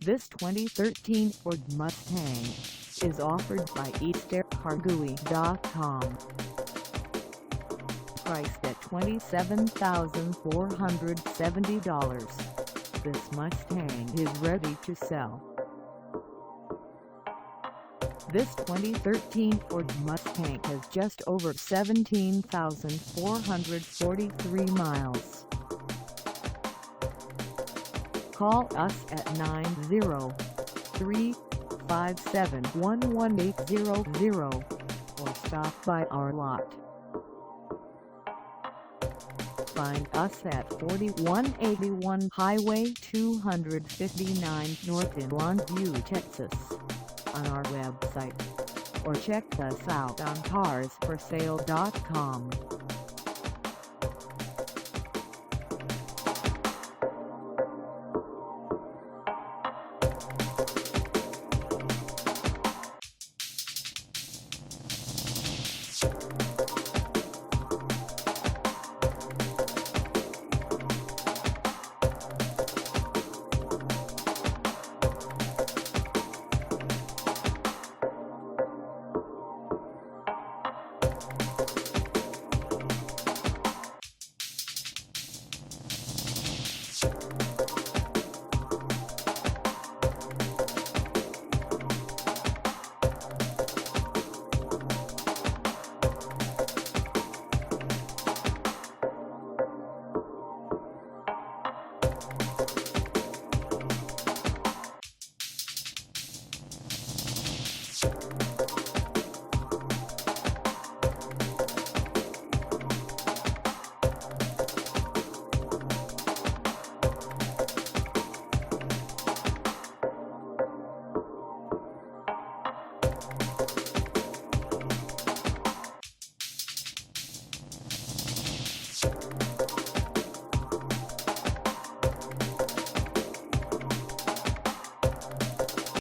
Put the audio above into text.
This 2013 Ford Mustang is offered by eastaircargouie.com. Priced at $27,470, this Mustang is ready to sell. This 2013 Ford Mustang has just over 17,443 miles. Call us at 903-571-1800 or stop by our lot. Find us at 4181 Highway 259 North in Longview, Texas, on our website, or check us out on carsforsale.com.